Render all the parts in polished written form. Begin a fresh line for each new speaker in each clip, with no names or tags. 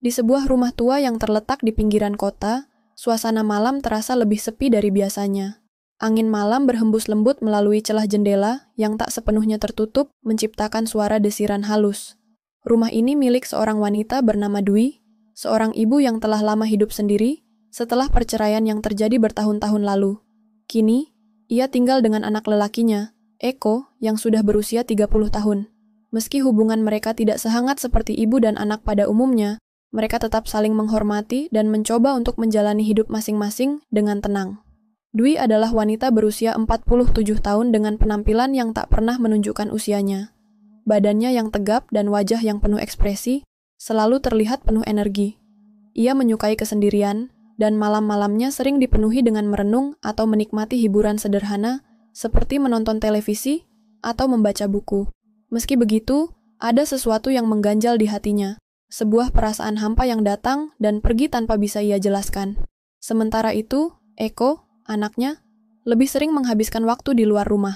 Di sebuah rumah tua yang terletak di pinggiran kota, suasana malam terasa lebih sepi dari biasanya. Angin malam berhembus lembut melalui celah jendela yang tak sepenuhnya tertutup, menciptakan suara desiran halus. Rumah ini milik seorang wanita bernama Dwi, seorang ibu yang telah lama hidup sendiri setelah perceraian yang terjadi bertahun-tahun lalu. Kini, ia tinggal dengan anak lelakinya, Eko, yang sudah berusia 30 tahun. Meski hubungan mereka tidak sehangat seperti ibu dan anak pada umumnya, mereka tetap saling menghormati dan mencoba untuk menjalani hidup masing-masing dengan tenang. Dwi adalah wanita berusia 47 tahun dengan penampilan yang tak pernah menunjukkan usianya. Badannya yang tegap dan wajah yang penuh ekspresi, selalu terlihat penuh energi. Ia menyukai kesendirian, dan malam-malamnya sering dipenuhi dengan merenung atau menikmati hiburan sederhana, seperti menonton televisi atau membaca buku. Meski begitu, ada sesuatu yang mengganjal di hatinya, sebuah perasaan hampa yang datang dan pergi tanpa bisa ia jelaskan. Sementara itu, Eko, anaknya, lebih sering menghabiskan waktu di luar rumah.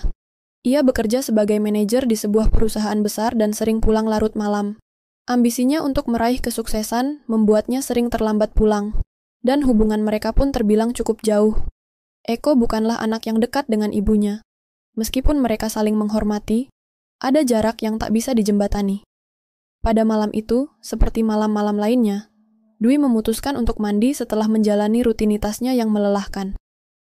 Ia bekerja sebagai manajer di sebuah perusahaan besar dan sering pulang larut malam. Ambisinya untuk meraih kesuksesan membuatnya sering terlambat pulang, dan hubungan mereka pun terbilang cukup jauh. Eko bukanlah anak yang dekat dengan ibunya. Meskipun mereka saling menghormati, ada jarak yang tak bisa dijembatani. Pada malam itu, seperti malam-malam lainnya, Dwi memutuskan untuk mandi setelah menjalani rutinitasnya yang melelahkan.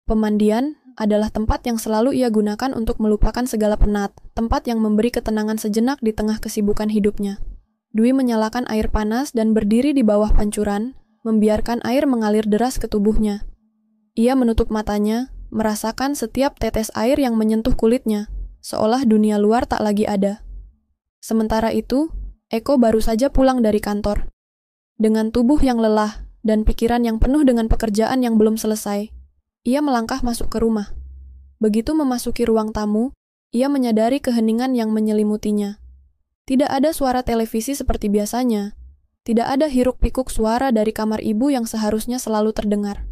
Pemandian adalah tempat yang selalu ia gunakan untuk melupakan segala penat, tempat yang memberi ketenangan sejenak di tengah kesibukan hidupnya. Dwi menyalakan air panas dan berdiri di bawah pancuran, membiarkan air mengalir deras ke tubuhnya. Ia menutup matanya, merasakan setiap tetes air yang menyentuh kulitnya, seolah dunia luar tak lagi ada. Sementara itu, Eko baru saja pulang dari kantor. Dengan tubuh yang lelah dan pikiran yang penuh dengan pekerjaan yang belum selesai, ia melangkah masuk ke rumah. Begitu memasuki ruang tamu, ia menyadari keheningan yang menyelimutinya. Tidak ada suara televisi seperti biasanya. Tidak ada hiruk-pikuk suara dari kamar ibu yang seharusnya selalu terdengar.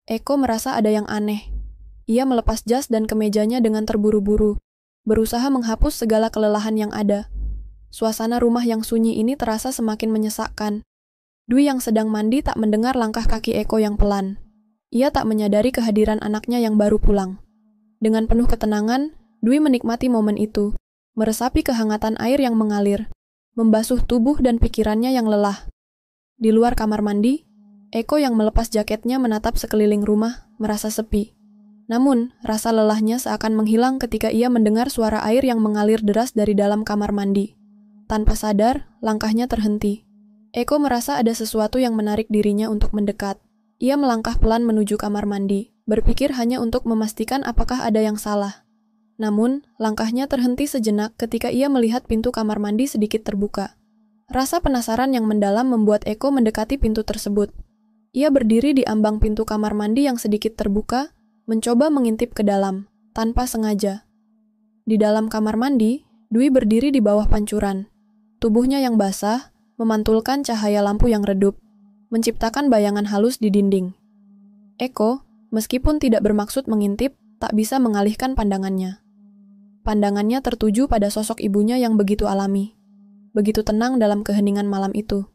Eko merasa ada yang aneh. Ia melepas jas dan kemejanya dengan terburu-buru, berusaha menghapus segala kelelahan yang ada. Suasana rumah yang sunyi ini terasa semakin menyesakkan. Dwi yang sedang mandi tak mendengar langkah kaki Eko yang pelan. Ia tak menyadari kehadiran anaknya yang baru pulang. Dengan penuh ketenangan, Dwi menikmati momen itu, meresapi kehangatan air yang mengalir, membasuh tubuh dan pikirannya yang lelah. Di luar kamar mandi, Eko yang melepas jaketnya menatap sekeliling rumah, merasa sepi. Namun, rasa lelahnya seakan menghilang ketika ia mendengar suara air yang mengalir deras dari dalam kamar mandi. Tanpa sadar, langkahnya terhenti. Eko merasa ada sesuatu yang menarik dirinya untuk mendekat. Ia melangkah pelan menuju kamar mandi, berpikir hanya untuk memastikan apakah ada yang salah. Namun, langkahnya terhenti sejenak ketika ia melihat pintu kamar mandi sedikit terbuka. Rasa penasaran yang mendalam membuat Eko mendekati pintu tersebut. Ia berdiri di ambang pintu kamar mandi yang sedikit terbuka, mencoba mengintip ke dalam, tanpa sengaja. Di dalam kamar mandi, Dwi berdiri di bawah pancuran. Tubuhnya yang basah, memantulkan cahaya lampu yang redup, menciptakan bayangan halus di dinding. Eko, meskipun tidak bermaksud mengintip, tak bisa mengalihkan pandangannya. Pandangannya tertuju pada sosok ibunya yang begitu alami, begitu tenang dalam keheningan malam itu.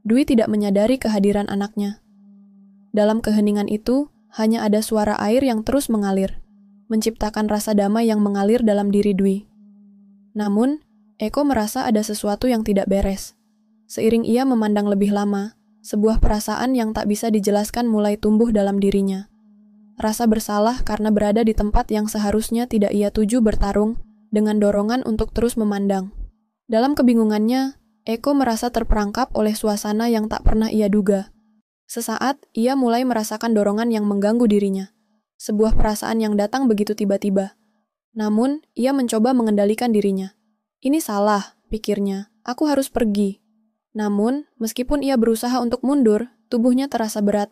Dwi tidak menyadari kehadiran anaknya. Dalam keheningan itu, hanya ada suara air yang terus mengalir, menciptakan rasa damai yang mengalir dalam diri Dwi. Namun, Eko merasa ada sesuatu yang tidak beres. Seiring ia memandang lebih lama, sebuah perasaan yang tak bisa dijelaskan mulai tumbuh dalam dirinya. Rasa bersalah karena berada di tempat yang seharusnya tidak ia tuju bertarung, dengan dorongan untuk terus memandang. Dalam kebingungannya, Eko merasa terperangkap oleh suasana yang tak pernah ia duga. Sesaat, ia mulai merasakan dorongan yang mengganggu dirinya. Sebuah perasaan yang datang begitu tiba-tiba. Namun, ia mencoba mengendalikan dirinya. Ini salah, pikirnya. Aku harus pergi. Namun, meskipun ia berusaha untuk mundur, tubuhnya terasa berat.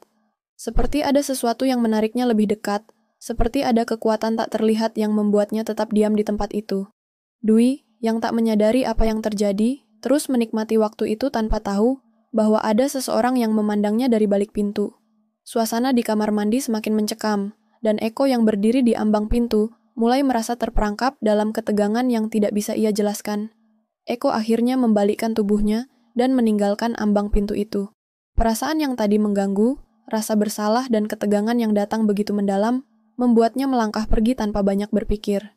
Seperti ada sesuatu yang menariknya lebih dekat, seperti ada kekuatan tak terlihat yang membuatnya tetap diam di tempat itu. Dwi, yang tak menyadari apa yang terjadi, terus menikmati waktu itu tanpa tahu bahwa ada seseorang yang memandangnya dari balik pintu. Suasana di kamar mandi semakin mencekam, dan Eko yang berdiri di ambang pintu mulai merasa terperangkap dalam ketegangan yang tidak bisa ia jelaskan. Eko akhirnya membalikkan tubuhnya dan meninggalkan ambang pintu itu. Perasaan yang tadi mengganggu, rasa bersalah dan ketegangan yang datang begitu mendalam, membuatnya melangkah pergi tanpa banyak berpikir.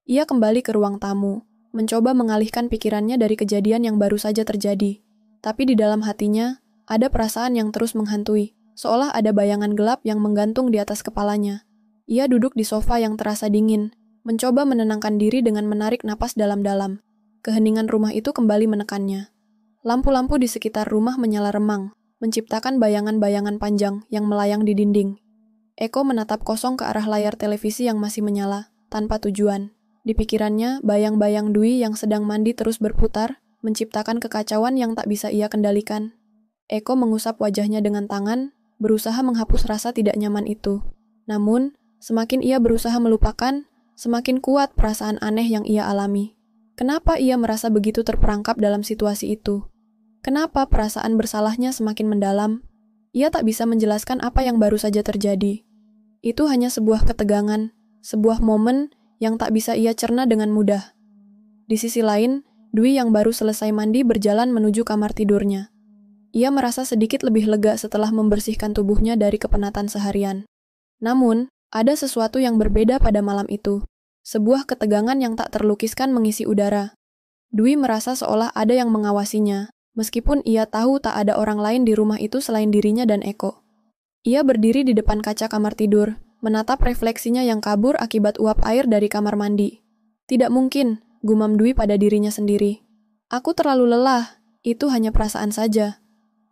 Ia kembali ke ruang tamu, mencoba mengalihkan pikirannya dari kejadian yang baru saja terjadi. Tapi di dalam hatinya, ada perasaan yang terus menghantui, seolah ada bayangan gelap yang menggantung di atas kepalanya. Ia duduk di sofa yang terasa dingin, mencoba menenangkan diri dengan menarik napas dalam-dalam. Keheningan rumah itu kembali menekannya. Lampu-lampu di sekitar rumah menyala remang, menciptakan bayangan-bayangan panjang yang melayang di dinding. Eko menatap kosong ke arah layar televisi yang masih menyala, tanpa tujuan. Di pikirannya, bayang-bayang Dwi yang sedang mandi terus berputar, menciptakan kekacauan yang tak bisa ia kendalikan. Eko mengusap wajahnya dengan tangan, berusaha menghapus rasa tidak nyaman itu. Namun, semakin ia berusaha melupakan, semakin kuat perasaan aneh yang ia alami. Kenapa ia merasa begitu terperangkap dalam situasi itu? Kenapa perasaan bersalahnya semakin mendalam? Ia tak bisa menjelaskan apa yang baru saja terjadi. Itu hanya sebuah ketegangan, sebuah momen yang tak bisa ia cerna dengan mudah. Di sisi lain, Dwi yang baru selesai mandi berjalan menuju kamar tidurnya. Ia merasa sedikit lebih lega setelah membersihkan tubuhnya dari kepenatan seharian. Namun, ada sesuatu yang berbeda pada malam itu. Sebuah ketegangan yang tak terlukiskan mengisi udara. Dwi merasa seolah ada yang mengawasinya, meskipun ia tahu tak ada orang lain di rumah itu selain dirinya dan Eko. Ia berdiri di depan kaca kamar tidur, menatap refleksinya yang kabur akibat uap air dari kamar mandi. Tidak mungkin, gumam Dwi pada dirinya sendiri. Aku terlalu lelah, itu hanya perasaan saja.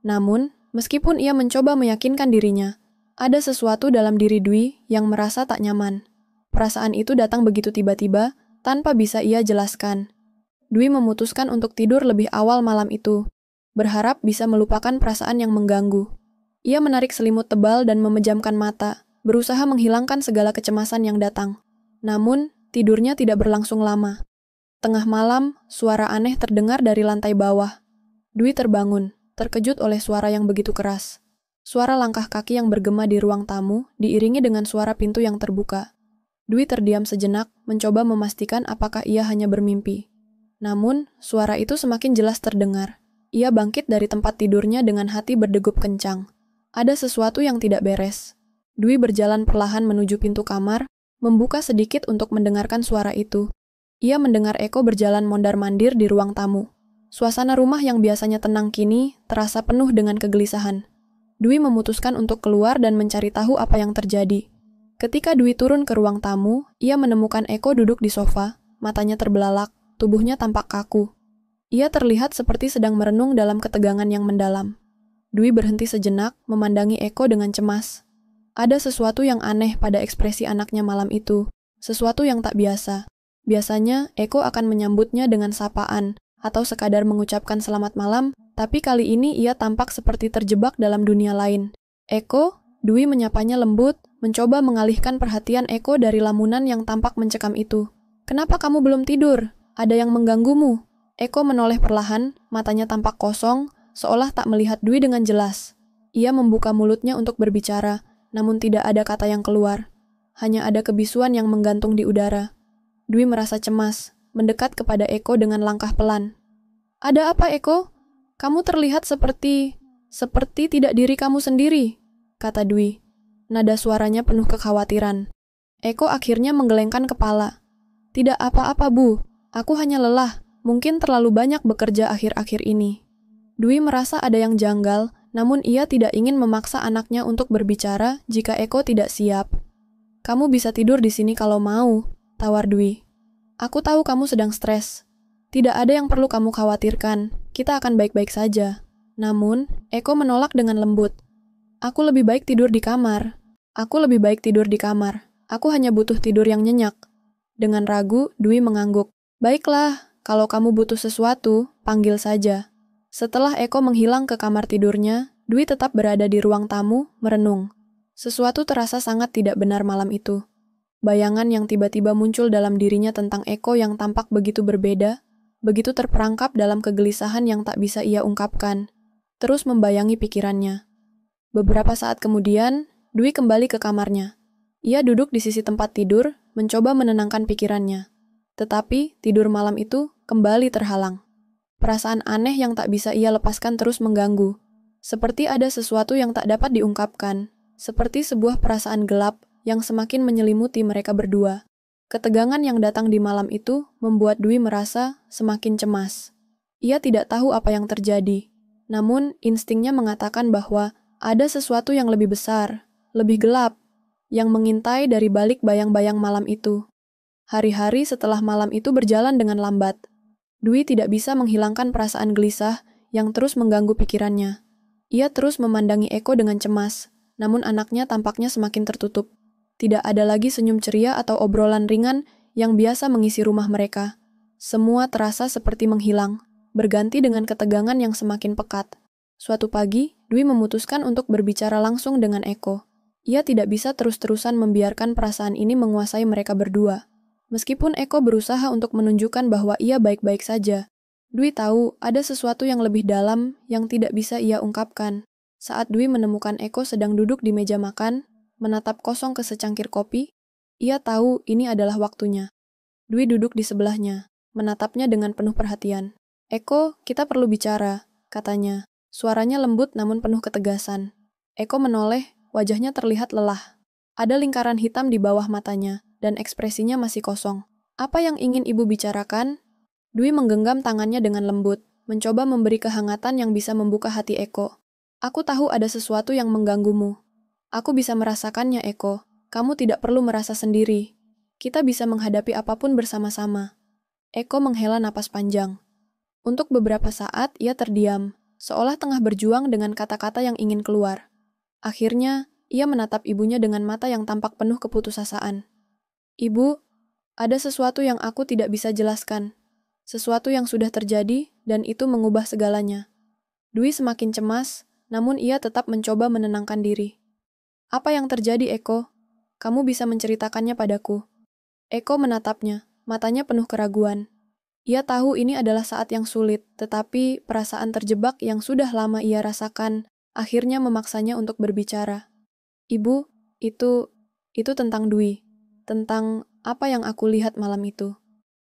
Namun, meskipun ia mencoba meyakinkan dirinya, ada sesuatu dalam diri Dwi yang merasa tak nyaman. Perasaan itu datang begitu tiba-tiba, tanpa bisa ia jelaskan. Dwi memutuskan untuk tidur lebih awal malam itu, berharap bisa melupakan perasaan yang mengganggu. Ia menarik selimut tebal dan memejamkan mata, berusaha menghilangkan segala kecemasan yang datang. Namun, tidurnya tidak berlangsung lama. Tengah malam, suara aneh terdengar dari lantai bawah. Dwi terbangun, terkejut oleh suara yang begitu keras. Suara langkah kaki yang bergema di ruang tamu, diiringi dengan suara pintu yang terbuka. Dwi terdiam sejenak, mencoba memastikan apakah ia hanya bermimpi. Namun, suara itu semakin jelas terdengar. Ia bangkit dari tempat tidurnya dengan hati berdegup kencang. Ada sesuatu yang tidak beres. Dwi berjalan perlahan menuju pintu kamar, membuka sedikit untuk mendengarkan suara itu. Ia mendengar Eko berjalan mondar-mandir di ruang tamu. Suasana rumah yang biasanya tenang kini terasa penuh dengan kegelisahan. Dwi memutuskan untuk keluar dan mencari tahu apa yang terjadi. Ketika Dwi turun ke ruang tamu, ia menemukan Eko duduk di sofa, matanya terbelalak, tubuhnya tampak kaku. Ia terlihat seperti sedang merenung dalam ketegangan yang mendalam. Dwi berhenti sejenak, memandangi Eko dengan cemas. Ada sesuatu yang aneh pada ekspresi anaknya malam itu, sesuatu yang tak biasa. Biasanya, Eko akan menyambutnya dengan sapaan, atau sekadar mengucapkan selamat malam, tapi kali ini ia tampak seperti terjebak dalam dunia lain. Eko, Dwi menyapanya lembut, mencoba mengalihkan perhatian Eko dari lamunan yang tampak mencekam itu. Kenapa kamu belum tidur? Ada yang mengganggumu? Eko menoleh perlahan, matanya tampak kosong, seolah tak melihat Dwi dengan jelas. Ia membuka mulutnya untuk berbicara, namun tidak ada kata yang keluar. Hanya ada kebisuan yang menggantung di udara. Dwi merasa cemas, mendekat kepada Eko dengan langkah pelan. Ada apa, Eko? Kamu terlihat seperti tidak diri kamu sendiri, kata Dwi. Nada suaranya penuh kekhawatiran. Eko akhirnya menggelengkan kepala. Tidak apa-apa, Bu. Aku hanya lelah, mungkin terlalu banyak bekerja akhir-akhir ini. Dwi merasa ada yang janggal, namun ia tidak ingin memaksa anaknya untuk berbicara jika Eko tidak siap. Kamu bisa tidur di sini kalau mau, tawar Dwi. Aku tahu kamu sedang stres. Tidak ada yang perlu kamu khawatirkan, kita akan baik-baik saja. Namun, Eko menolak dengan lembut. Aku lebih baik tidur di kamar. Aku lebih baik tidur di kamar. Aku hanya butuh tidur yang nyenyak. Dengan ragu, Dwi mengangguk. Baiklah, kalau kamu butuh sesuatu, panggil saja. Setelah Eko menghilang ke kamar tidurnya, Dwi tetap berada di ruang tamu, merenung. Sesuatu terasa sangat tidak benar malam itu. Bayangan yang tiba-tiba muncul dalam dirinya tentang Eko yang tampak begitu berbeda, begitu terperangkap dalam kegelisahan yang tak bisa ia ungkapkan, terus membayangi pikirannya. Beberapa saat kemudian, Dwi kembali ke kamarnya. Ia duduk di sisi tempat tidur, mencoba menenangkan pikirannya. Tetapi tidur malam itu kembali terhalang. Perasaan aneh yang tak bisa ia lepaskan terus mengganggu. Seperti ada sesuatu yang tak dapat diungkapkan. Seperti sebuah perasaan gelap yang semakin menyelimuti mereka berdua. Ketegangan yang datang di malam itu membuat Dwi merasa semakin cemas. Ia tidak tahu apa yang terjadi. Namun, instingnya mengatakan bahwa ada sesuatu yang lebih besar, lebih gelap, yang mengintai dari balik bayang-bayang malam itu. Hari-hari setelah malam itu berjalan dengan lambat. Dwi tidak bisa menghilangkan perasaan gelisah yang terus mengganggu pikirannya. Ia terus memandangi Eko dengan cemas, namun anaknya tampaknya semakin tertutup. Tidak ada lagi senyum ceria atau obrolan ringan yang biasa mengisi rumah mereka. Semua terasa seperti menghilang, berganti dengan ketegangan yang semakin pekat. Suatu pagi, Dwi memutuskan untuk berbicara langsung dengan Eko. Ia tidak bisa terus-terusan membiarkan perasaan ini menguasai mereka berdua. Meskipun Eko berusaha untuk menunjukkan bahwa ia baik-baik saja, Dwi tahu ada sesuatu yang lebih dalam yang tidak bisa ia ungkapkan. Saat Dwi menemukan Eko sedang duduk di meja makan, menatap kosong ke secangkir kopi, ia tahu ini adalah waktunya. Dwi duduk di sebelahnya, menatapnya dengan penuh perhatian. "Eko, kita perlu bicara," katanya. Suaranya lembut namun penuh ketegasan. Eko menoleh, wajahnya terlihat lelah. Ada lingkaran hitam di bawah matanya, dan ekspresinya masih kosong. "Apa yang ingin ibu bicarakan?" Dwi menggenggam tangannya dengan lembut, mencoba memberi kehangatan yang bisa membuka hati Eko. "Aku tahu ada sesuatu yang mengganggumu. Aku bisa merasakannya, Eko. Kamu tidak perlu merasa sendiri. Kita bisa menghadapi apapun bersama-sama." Eko menghela napas panjang. Untuk beberapa saat, ia terdiam, seolah tengah berjuang dengan kata-kata yang ingin keluar. Akhirnya, ia menatap ibunya dengan mata yang tampak penuh keputusasaan. "Ibu, ada sesuatu yang aku tidak bisa jelaskan. Sesuatu yang sudah terjadi, dan itu mengubah segalanya." Dwi semakin cemas, namun ia tetap mencoba menenangkan diri. "Apa yang terjadi, Eko? Kamu bisa menceritakannya padaku." Eko menatapnya, matanya penuh keraguan. Ia tahu ini adalah saat yang sulit, tetapi perasaan terjebak yang sudah lama ia rasakan akhirnya memaksanya untuk berbicara. "Ibu, itu tentang Dwi. Tentang apa yang aku lihat malam itu."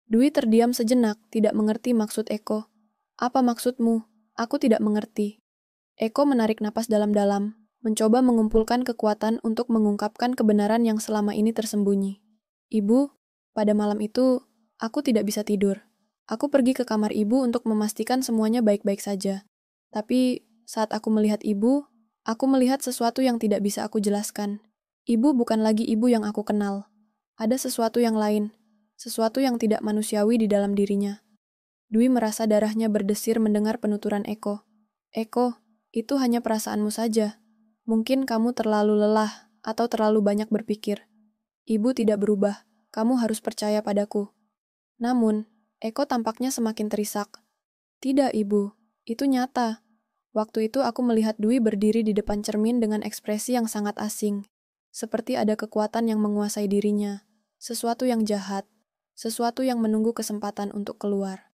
Dwi terdiam sejenak, tidak mengerti maksud Eko. "Apa maksudmu? Aku tidak mengerti." Eko menarik napas dalam-dalam, mencoba mengumpulkan kekuatan untuk mengungkapkan kebenaran yang selama ini tersembunyi. "Ibu, pada malam itu, aku tidak bisa tidur. Aku pergi ke kamar ibu untuk memastikan semuanya baik-baik saja. Tapi, saat aku melihat ibu, aku melihat sesuatu yang tidak bisa aku jelaskan. Ibu bukan lagi ibu yang aku kenal. Ada sesuatu yang lain, sesuatu yang tidak manusiawi di dalam dirinya." Dwi merasa darahnya berdesir mendengar penuturan Eko. "Eko, itu hanya perasaanmu saja. Mungkin kamu terlalu lelah atau terlalu banyak berpikir. Ibu tidak berubah. Kamu harus percaya padaku." Namun, Eko tampaknya semakin terisak. "Tidak, Ibu. Itu nyata. Waktu itu aku melihat Dwi berdiri di depan cermin dengan ekspresi yang sangat asing. Seperti ada kekuatan yang menguasai dirinya. Sesuatu yang jahat. Sesuatu yang menunggu kesempatan untuk keluar."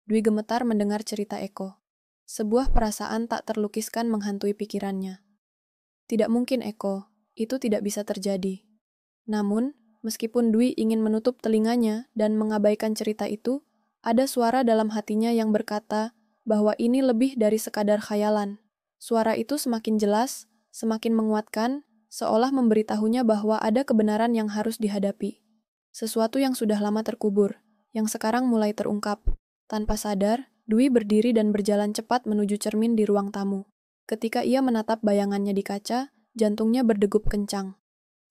Dwi gemetar mendengar cerita Eko. Sebuah perasaan tak terlukiskan menghantui pikirannya. "Tidak mungkin, Eko. Itu tidak bisa terjadi." Namun, meskipun Dwi ingin menutup telinganya dan mengabaikan cerita itu, ada suara dalam hatinya yang berkata bahwa ini lebih dari sekadar khayalan. Suara itu semakin jelas, semakin menguatkan, seolah memberitahunya bahwa ada kebenaran yang harus dihadapi. Sesuatu yang sudah lama terkubur, yang sekarang mulai terungkap. Tanpa sadar, Dwi berdiri dan berjalan cepat menuju cermin di ruang tamu. Ketika ia menatap bayangannya di kaca, jantungnya berdegup kencang.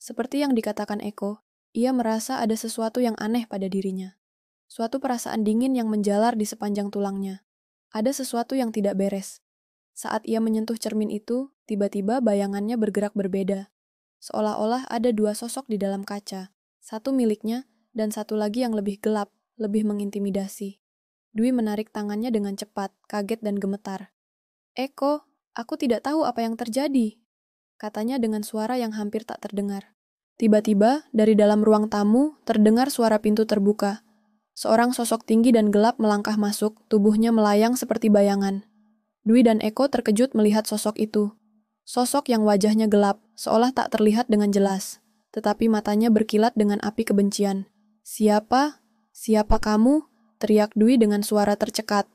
Seperti yang dikatakan Eko, ia merasa ada sesuatu yang aneh pada dirinya. Suatu perasaan dingin yang menjalar di sepanjang tulangnya. Ada sesuatu yang tidak beres. Saat ia menyentuh cermin itu, tiba-tiba bayangannya bergerak berbeda. Seolah-olah ada dua sosok di dalam kaca. Satu miliknya, dan satu lagi yang lebih gelap, lebih mengintimidasi. Dwi menarik tangannya dengan cepat, kaget dan gemetar. "Eko, aku tidak tahu apa yang terjadi," katanya dengan suara yang hampir tak terdengar. Tiba-tiba, dari dalam ruang tamu, terdengar suara pintu terbuka. Seorang sosok tinggi dan gelap melangkah masuk, tubuhnya melayang seperti bayangan. Dwi dan Eko terkejut melihat sosok itu. Sosok yang wajahnya gelap, seolah tak terlihat dengan jelas. Tetapi matanya berkilat dengan api kebencian. "Siapa? Siapa kamu?" teriak Dwi dengan suara tercekat.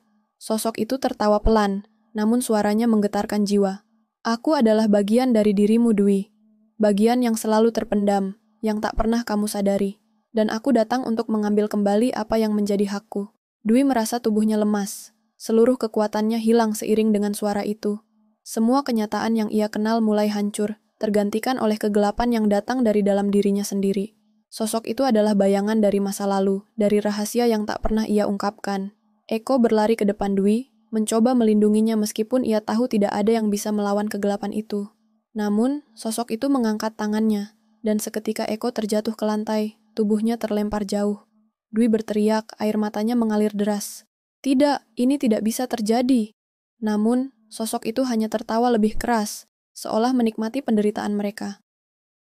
Sosok itu tertawa pelan, namun suaranya menggetarkan jiwa. Aku adalah bagian dari dirimu, Dwi. Bagian yang selalu terpendam, yang tak pernah kamu sadari. Dan aku datang untuk mengambil kembali apa yang menjadi hakku. Dwi merasa tubuhnya lemas. Seluruh kekuatannya hilang seiring dengan suara itu. Semua kenyataan yang ia kenal mulai hancur, tergantikan oleh kegelapan yang datang dari dalam dirinya sendiri. Sosok itu adalah bayangan dari masa lalu, dari rahasia yang tak pernah ia ungkapkan. Eko berlari ke depan Dwi, mencoba melindunginya meskipun ia tahu tidak ada yang bisa melawan kegelapan itu. Namun, sosok itu mengangkat tangannya, dan seketika Eko terjatuh ke lantai, tubuhnya terlempar jauh. Dwi berteriak, air matanya mengalir deras. Tidak, ini tidak bisa terjadi. Namun, sosok itu hanya tertawa lebih keras, seolah menikmati penderitaan mereka.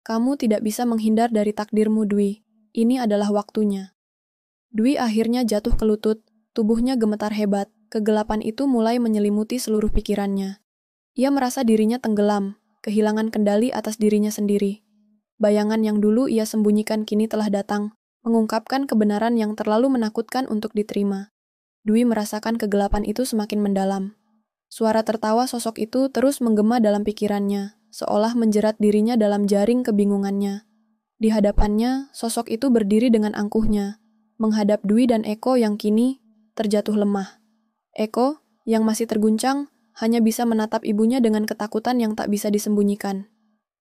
Kamu tidak bisa menghindar dari takdirmu, Dwi. Ini adalah waktunya. Dwi akhirnya jatuh ke lutut, tubuhnya gemetar hebat, kegelapan itu mulai menyelimuti seluruh pikirannya. Ia merasa dirinya tenggelam, kehilangan kendali atas dirinya sendiri. Bayangan yang dulu ia sembunyikan kini telah datang, mengungkapkan kebenaran yang terlalu menakutkan untuk diterima. Dwi merasakan kegelapan itu semakin mendalam. Suara tertawa sosok itu terus menggema dalam pikirannya, seolah menjerat dirinya dalam jaring kebingungannya. Di hadapannya, sosok itu berdiri dengan angkuhnya, menghadap Dwi dan Eko yang kini terjatuh lemah. Eko, yang masih terguncang, hanya bisa menatap ibunya dengan ketakutan yang tak bisa disembunyikan.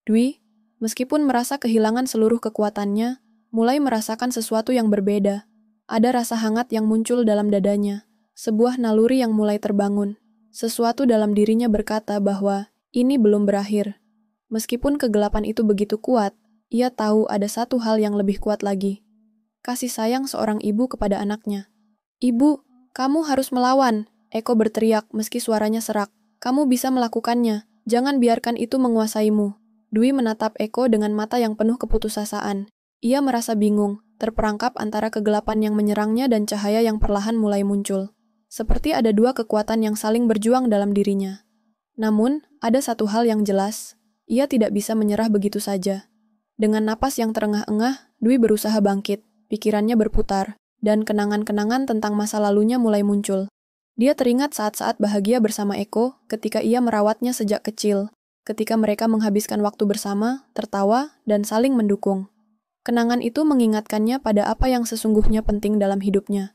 Dwi, meskipun merasa kehilangan seluruh kekuatannya, mulai merasakan sesuatu yang berbeda. Ada rasa hangat yang muncul dalam dadanya, sebuah naluri yang mulai terbangun. Sesuatu dalam dirinya berkata bahwa ini belum berakhir. Meskipun kegelapan itu begitu kuat, ia tahu ada satu hal yang lebih kuat lagi. Kasih sayang seorang ibu kepada anaknya. Ibu, kamu harus melawan, Eko berteriak meski suaranya serak. Kamu bisa melakukannya, jangan biarkan itu menguasaimu. Dwi menatap Eko dengan mata yang penuh keputusasaan. Ia merasa bingung, terperangkap antara kegelapan yang menyerangnya dan cahaya yang perlahan mulai muncul. Seperti ada dua kekuatan yang saling berjuang dalam dirinya. Namun, ada satu hal yang jelas, ia tidak bisa menyerah begitu saja. Dengan napas yang terengah-engah, Dwi berusaha bangkit, pikirannya berputar, dan kenangan-kenangan tentang masa lalunya mulai muncul. Dia teringat saat-saat bahagia bersama Eko ketika ia merawatnya sejak kecil, ketika mereka menghabiskan waktu bersama, tertawa, dan saling mendukung. Kenangan itu mengingatkannya pada apa yang sesungguhnya penting dalam hidupnya.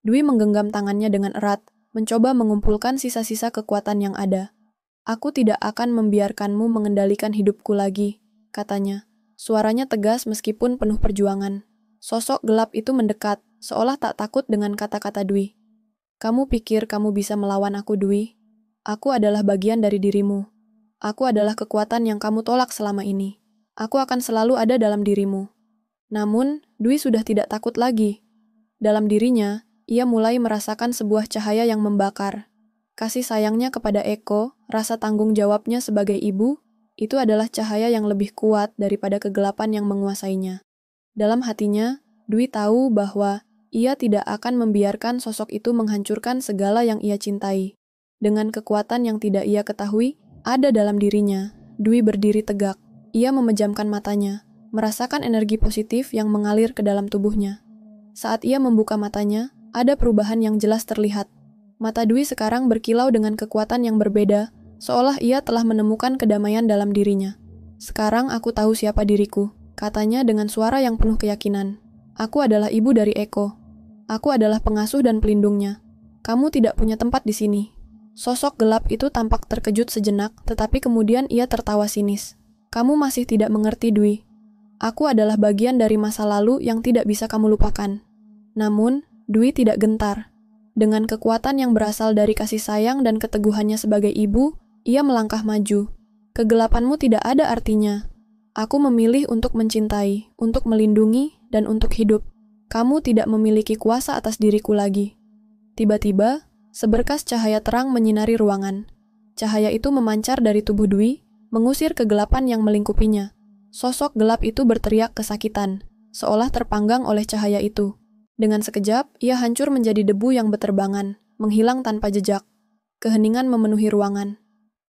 Dwi menggenggam tangannya dengan erat, mencoba mengumpulkan sisa-sisa kekuatan yang ada. Aku tidak akan membiarkanmu mengendalikan hidupku lagi, katanya. Suaranya tegas meskipun penuh perjuangan. Sosok gelap itu mendekat, seolah tak takut dengan kata-kata Dwi. Kamu pikir kamu bisa melawan aku, Dwi? Aku adalah bagian dari dirimu. Aku adalah kekuatan yang kamu tolak selama ini. Aku akan selalu ada dalam dirimu. Namun, Dwi sudah tidak takut lagi. Dalam dirinya, ia mulai merasakan sebuah cahaya yang membakar. Kasih sayangnya kepada Eko, rasa tanggung jawabnya sebagai ibu, itu adalah cahaya yang lebih kuat daripada kegelapan yang menguasainya. Dalam hatinya, Dwi tahu bahwa ia tidak akan membiarkan sosok itu menghancurkan segala yang ia cintai. Dengan kekuatan yang tidak ia ketahui, ada dalam dirinya, Dwi berdiri tegak. Ia memejamkan matanya, merasakan energi positif yang mengalir ke dalam tubuhnya. Saat ia membuka matanya, ada perubahan yang jelas terlihat. Mata Dwi sekarang berkilau dengan kekuatan yang berbeda, seolah ia telah menemukan kedamaian dalam dirinya. Sekarang aku tahu siapa diriku, katanya dengan suara yang penuh keyakinan. Aku adalah ibu dari Eko. Aku adalah pengasuh dan pelindungnya. Kamu tidak punya tempat di sini. Sosok gelap itu tampak terkejut sejenak, tetapi kemudian ia tertawa sinis. Kamu masih tidak mengerti, Dwi. Aku adalah bagian dari masa lalu yang tidak bisa kamu lupakan. Namun, Dwi tidak gentar. Dengan kekuatan yang berasal dari kasih sayang dan keteguhannya sebagai ibu, ia melangkah maju. Kegelapanmu tidak ada artinya. Aku memilih untuk mencintai, untuk melindungi, dan untuk hidup. Kamu tidak memiliki kuasa atas diriku lagi. Tiba-tiba, seberkas cahaya terang menyinari ruangan. Cahaya itu memancar dari tubuh Dwi, mengusir kegelapan yang melingkupinya. Sosok gelap itu berteriak kesakitan, seolah terpanggang oleh cahaya itu. Dengan sekejap, ia hancur menjadi debu yang beterbangan, menghilang tanpa jejak. Keheningan memenuhi ruangan.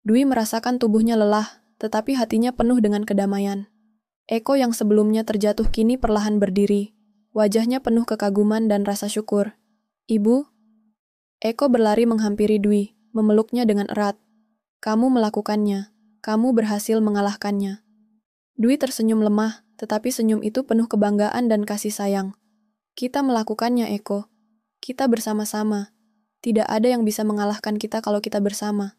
Dwi merasakan tubuhnya lelah, tetapi hatinya penuh dengan kedamaian. Eko yang sebelumnya terjatuh kini perlahan berdiri. Wajahnya penuh kekaguman dan rasa syukur. Ibu? Eko berlari menghampiri Dwi, memeluknya dengan erat. Kamu melakukannya. Kamu berhasil mengalahkannya. Dwi tersenyum lemah, tetapi senyum itu penuh kebanggaan dan kasih sayang. Kita melakukannya, Eko. Kita bersama-sama. Tidak ada yang bisa mengalahkan kita kalau kita bersama.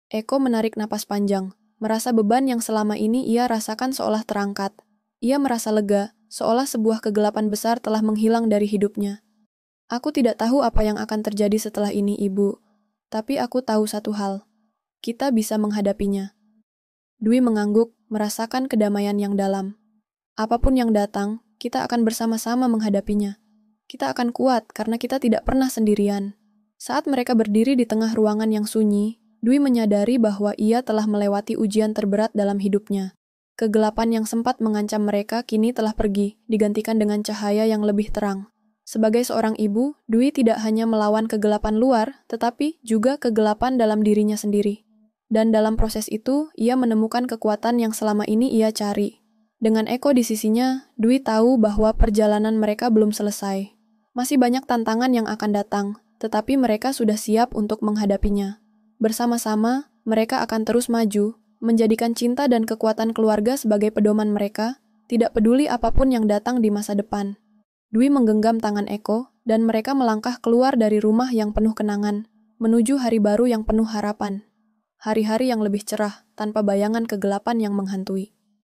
Eko menarik napas panjang, merasa beban yang selama ini ia rasakan seolah terangkat. Ia merasa lega, seolah sebuah kegelapan besar telah menghilang dari hidupnya. Aku tidak tahu apa yang akan terjadi setelah ini, Ibu. Tapi aku tahu satu hal. Kita bisa menghadapinya. Dwi mengangguk, merasakan kedamaian yang dalam. Apapun yang datang, kita akan bersama-sama menghadapinya. Kita akan kuat karena kita tidak pernah sendirian. Saat mereka berdiri di tengah ruangan yang sunyi, Dwi menyadari bahwa ia telah melewati ujian terberat dalam hidupnya. Kegelapan yang sempat mengancam mereka kini telah pergi, digantikan dengan cahaya yang lebih terang. Sebagai seorang ibu, Dwi tidak hanya melawan kegelapan luar, tetapi juga kegelapan dalam dirinya sendiri. Dan dalam proses itu, ia menemukan kekuatan yang selama ini ia cari. Dengan Eko di sisinya, Dwi tahu bahwa perjalanan mereka belum selesai. Masih banyak tantangan yang akan datang, tetapi mereka sudah siap untuk menghadapinya. Bersama-sama, mereka akan terus maju, menjadikan cinta dan kekuatan keluarga sebagai pedoman mereka, tidak peduli apapun yang datang di masa depan. Dwi menggenggam tangan Eko, dan mereka melangkah keluar dari rumah yang penuh kenangan, menuju hari baru yang penuh harapan. Hari-hari yang lebih cerah, tanpa bayangan kegelapan yang menghantui.